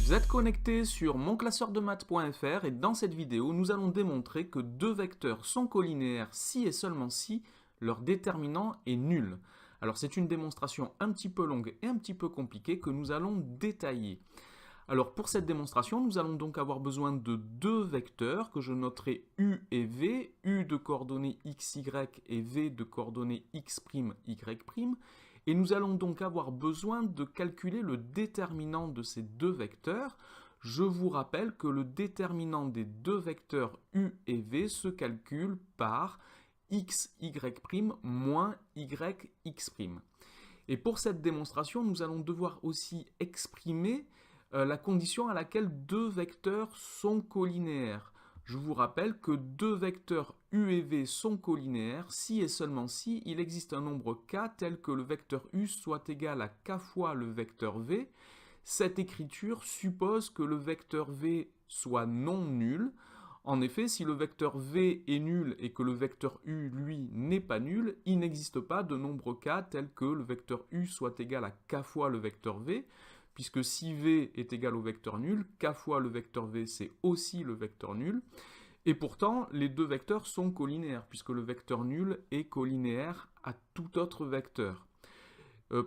Vous êtes connecté sur monclasseurdemaths.fr et dans cette vidéo, nous allons démontrer que deux vecteurs sont collinéaires si et seulement si leur déterminant est nul. Alors c'est une démonstration un petit peu longue et un petit peu compliquée que nous allons détailler. Alors pour cette démonstration, nous allons donc avoir besoin de deux vecteurs que je noterai U et V, U de coordonnées xy et V de coordonnées x', y'. Et nous allons donc avoir besoin de calculer le déterminant de ces deux vecteurs. Je vous rappelle que le déterminant des deux vecteurs U et V se calcule par xy' moins yx'. Et pour cette démonstration, nous allons devoir aussi exprimer la condition à laquelle deux vecteurs sont collinéaires. Je vous rappelle que deux vecteurs U et V sont collinéaires si et seulement si il existe un nombre k tel que le vecteur U soit égal à k fois le vecteur V. Cette écriture suppose que le vecteur V soit non nul. En effet, si le vecteur V est nul et que le vecteur U, lui, n'est pas nul, il n'existe pas de nombre k tel que le vecteur U soit égal à k fois le vecteur V, puisque si V est égal au vecteur nul, k fois le vecteur V, c'est aussi le vecteur nul. Et pourtant, les deux vecteurs sont collinéaires, puisque le vecteur nul est collinéaire à tout autre vecteur.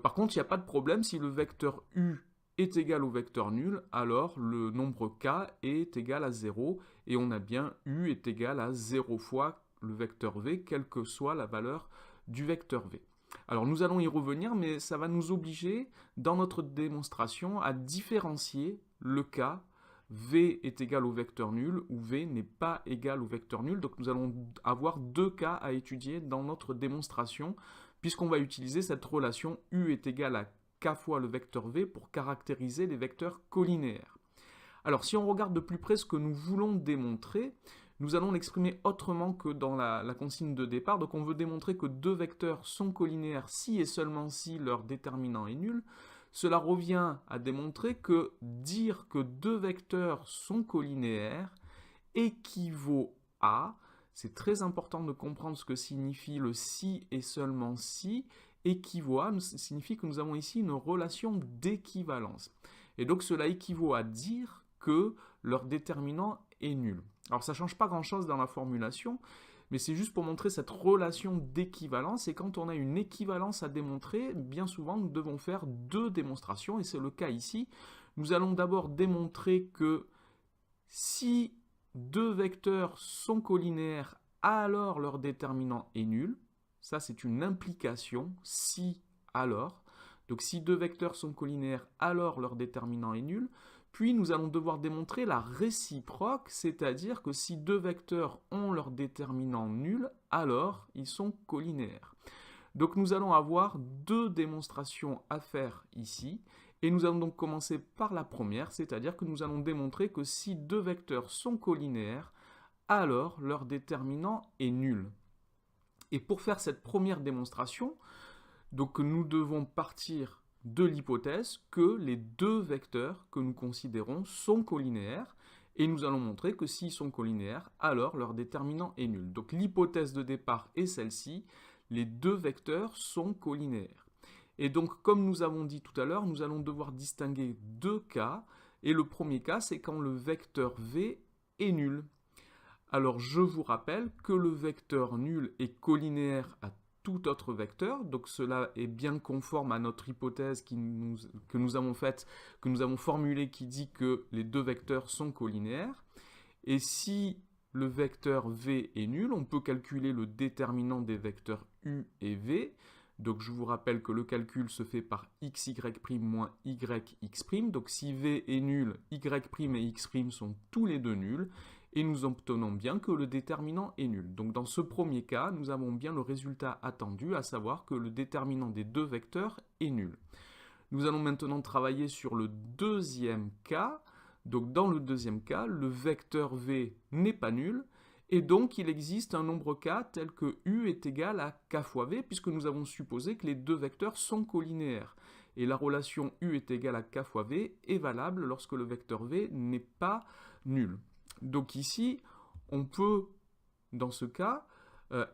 Par contre, il n'y a pas de problème si le vecteur U est égal au vecteur nul, alors le nombre k est égal à 0, et on a bien U est égal à 0 fois le vecteur V, quelle que soit la valeur du vecteur V. Alors nous allons y revenir, mais ça va nous obliger, dans notre démonstration, à différencier le cas V est égal au vecteur nul ou V n'est pas égal au vecteur nul. Donc nous allons avoir deux cas à étudier dans notre démonstration, puisqu'on va utiliser cette relation U est égal à k fois le vecteur V pour caractériser les vecteurs collinéaires. Alors si on regarde de plus près ce que nous voulons démontrer, nous allons l'exprimer autrement que dans la consigne de départ. Donc on veut démontrer que deux vecteurs sont collinéaires si et seulement si leur déterminant est nul. Cela revient à démontrer que dire que deux vecteurs sont collinéaires équivaut à, c'est très important de comprendre ce que signifie le si et seulement si, équivaut à, signifie que nous avons ici une relation d'équivalence. Et donc cela équivaut à dire que leur déterminant est nul. Alors ça ne change pas grand-chose dans la formulation, mais c'est juste pour montrer cette relation d'équivalence. Et quand on a une équivalence à démontrer, bien souvent nous devons faire deux démonstrations, et c'est le cas ici. Nous allons d'abord démontrer que si deux vecteurs sont collinéaires, alors leur déterminant est nul. Ça c'est une implication, si, alors. Donc si deux vecteurs sont collinéaires, alors leur déterminant est nul. Puis nous allons devoir démontrer la réciproque, c'est-à-dire que si deux vecteurs ont leur déterminant nul, alors ils sont collinéaires. Donc nous allons avoir deux démonstrations à faire ici, et nous allons donc commencer par la première, c'est-à-dire que nous allons démontrer que si deux vecteurs sont collinéaires, alors leur déterminant est nul. Et pour faire cette première démonstration, donc nous devons partir de l'hypothèse que les deux vecteurs que nous considérons sont collinéaires, et nous allons montrer que s'ils sont collinéaires, alors leur déterminant est nul. Donc l'hypothèse de départ est celle-ci, les deux vecteurs sont collinéaires. Et donc comme nous avons dit tout à l'heure, nous allons devoir distinguer deux cas, et le premier cas c'est quand le vecteur V est nul. Alors je vous rappelle que le vecteur nul est collinéaire à tout autre vecteur, donc cela est bien conforme à notre hypothèse que nous avons faite, que nous avons formulée, qui dit que les deux vecteurs sont collinéaires. Et si le vecteur V est nul, on peut calculer le déterminant des vecteurs U et V. Donc je vous rappelle que le calcul se fait par xy' moins yx'. Donc si V est nul, y' et x' sont tous les deux nuls. Et nous obtenons bien que le déterminant est nul. Donc dans ce premier cas, nous avons bien le résultat attendu, à savoir que le déterminant des deux vecteurs est nul. Nous allons maintenant travailler sur le deuxième cas. Donc dans le deuxième cas, le vecteur V n'est pas nul, et donc il existe un nombre k tel que U est égal à k fois V, puisque nous avons supposé que les deux vecteurs sont collinéaires. Et la relation U est égal à k fois V est valable lorsque le vecteur V n'est pas nul. Donc ici, on peut, dans ce cas,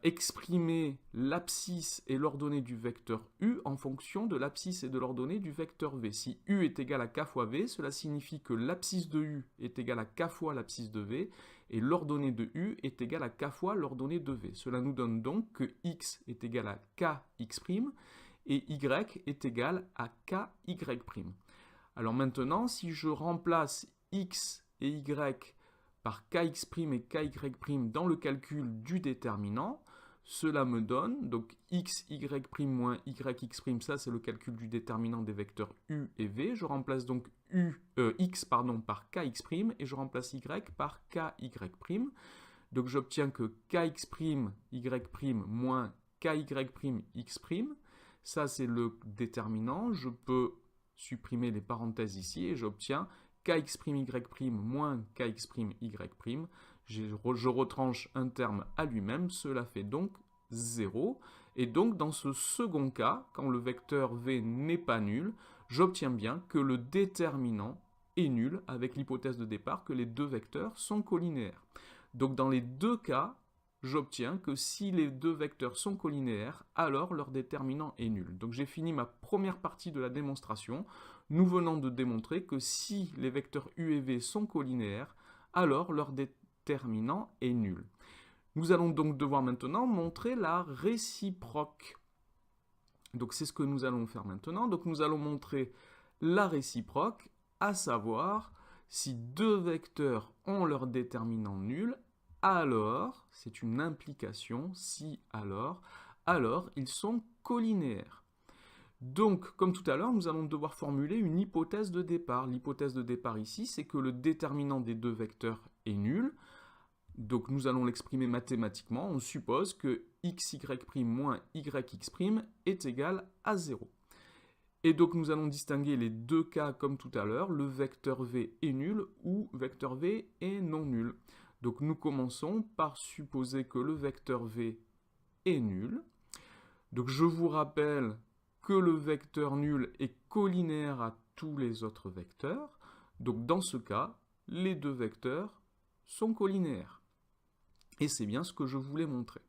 exprimer l'abscisse et l'ordonnée du vecteur u en fonction de l'abscisse et de l'ordonnée du vecteur v. Si u est égal à k fois v, cela signifie que l'abscisse de u est égal à k fois l'abscisse de v, et l'ordonnée de u est égale à k fois l'ordonnée de v. Cela nous donne donc que x est égal à kx' et y est égal à ky'. Alors maintenant, si je remplace x et y par kx' et ky' dans le calcul du déterminant, cela me donne, donc x, y' moins yx', ça c'est le calcul du déterminant des vecteurs u et v. Je remplace donc x par kx' et je remplace y par ky'. Donc j'obtiens que kx', y' moins ky', x'. Ça c'est le déterminant. Je peux supprimer les parenthèses ici et j'obtiens kx', y' moins kx', y'. Je retranche un terme à lui-même, cela fait donc 0. Et donc dans ce second cas, quand le vecteur v n'est pas nul, j'obtiens bien que le déterminant est nul avec l'hypothèse de départ que les deux vecteurs sont colinéaires. Donc dans les deux cas, j'obtiens que si les deux vecteurs sont colinéaires, alors leur déterminant est nul. Donc j'ai fini ma première partie de la démonstration. Nous venons de démontrer que si les vecteurs u et v sont colinéaires, alors leur déterminant est nul. Nous allons donc devoir maintenant montrer la réciproque. Donc c'est ce que nous allons faire maintenant. Donc nous allons montrer la réciproque, à savoir si deux vecteurs ont leur déterminant nul, alors, c'est une implication, si alors ils sont colinéaires. Donc, comme tout à l'heure, nous allons devoir formuler une hypothèse de départ. L'hypothèse de départ ici, c'est que le déterminant des deux vecteurs est nul. Donc, nous allons l'exprimer mathématiquement. On suppose que xy' moins yx' est égal à 0. Et donc, nous allons distinguer les deux cas comme tout à l'heure. Le vecteur v est nul ou vecteur v est non nul. Donc nous commençons par supposer que le vecteur v est nul. Donc je vous rappelle que le vecteur nul est colinéaire à tous les autres vecteurs. Donc dans ce cas, les deux vecteurs sont colinéaires. Et c'est bien ce que je voulais montrer.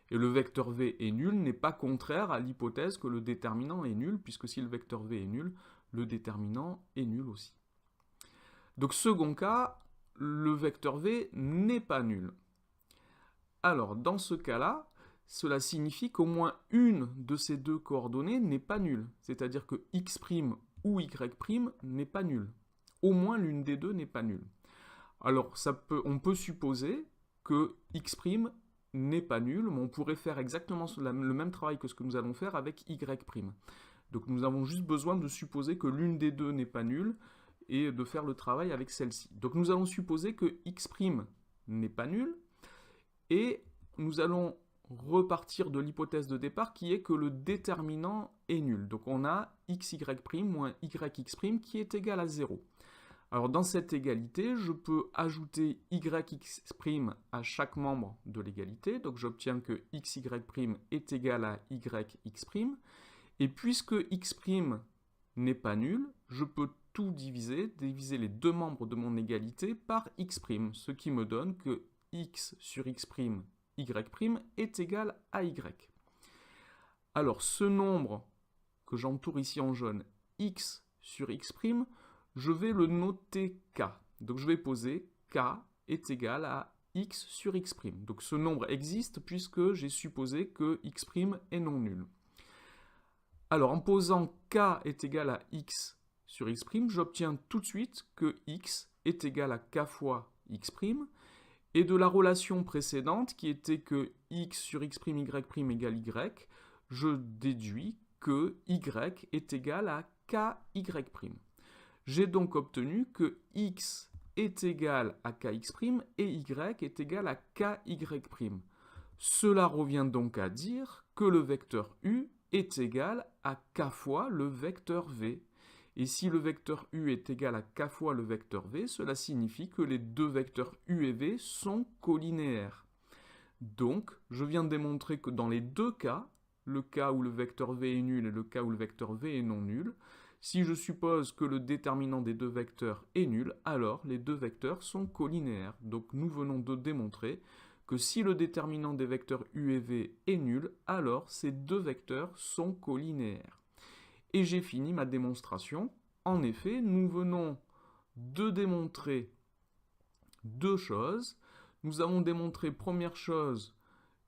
Et le vecteur v est nul n'est pas contraire à l'hypothèse que le déterminant est nul, puisque si le vecteur v est nul, le déterminant est nul aussi. Donc second cas, le vecteur v n'est pas nul. Alors, dans ce cas-là, cela signifie qu'au moins une de ces deux coordonnées n'est pas nulle. C'est-à-dire que x' ou y' n'est pas nul. Au moins l'une des deux n'est pas nulle. Alors, on peut supposer que x' n'est pas nul, mais on pourrait faire exactement le même travail que ce que nous allons faire avec y'. Donc nous avons juste besoin de supposer que l'une des deux n'est pas nulle, et de faire le travail avec celle-ci. Donc nous allons supposer que x' n'est pas nul, et nous allons repartir de l'hypothèse de départ qui est que le déterminant est nul. Donc on a xy' moins yx' qui est égal à 0. Alors dans cette égalité, je peux ajouter yx' à chaque membre de l'égalité, donc j'obtiens que xy' est égal à yx', et puisque x' n'est pas nul, je peux tout diviser les deux membres de mon égalité par x', ce qui me donne que x sur x', y' est égal à y. Alors ce nombre que j'entoure ici en jaune, x sur x', je vais le noter k. Donc je vais poser k est égal à x sur x'. Donc ce nombre existe puisque j'ai supposé que x' est non nul. Alors en posant k est égal à x sur x', j'obtiens tout de suite que x est égal à k fois x', et de la relation précédente qui était que x sur x', y' égale y, je déduis que y est égal à ky'. J'ai donc obtenu que x est égal à kx' et y est égal à ky'. Cela revient donc à dire que le vecteur u est égal à k fois le vecteur v. Et si le vecteur u est égal à k fois le vecteur v, cela signifie que les deux vecteurs u et v sont colinéaires. Donc, je viens de démontrer que dans les deux cas, le cas où le vecteur v est nul et le cas où le vecteur v est non nul, si je suppose que le déterminant des deux vecteurs est nul, alors les deux vecteurs sont colinéaires. Donc nous venons de démontrer que si le déterminant des vecteurs u et v est nul, alors ces deux vecteurs sont colinéaires. Et j'ai fini ma démonstration. En effet, nous venons de démontrer deux choses. Nous avons démontré, première chose,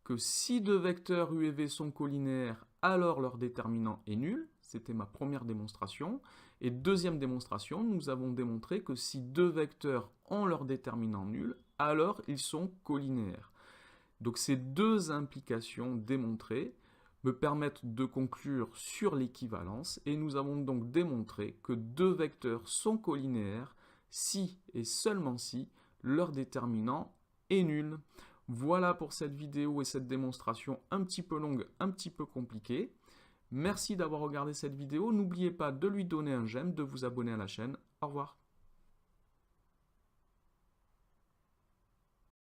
que si deux vecteurs u et v sont colinéaires, alors leur déterminant est nul. C'était ma première démonstration. Et deuxième démonstration, nous avons démontré que si deux vecteurs ont leur déterminant nul, alors ils sont colinéaires. Donc ces deux implications démontrées me permettent de conclure sur l'équivalence, et nous avons donc démontré que deux vecteurs sont colinéaires si et seulement si leur déterminant est nul. Voilà pour cette vidéo et cette démonstration un petit peu longue, un petit peu compliquée. Merci d'avoir regardé cette vidéo. N'oubliez pas de lui donner un j'aime, de vous abonner à la chaîne. Au revoir.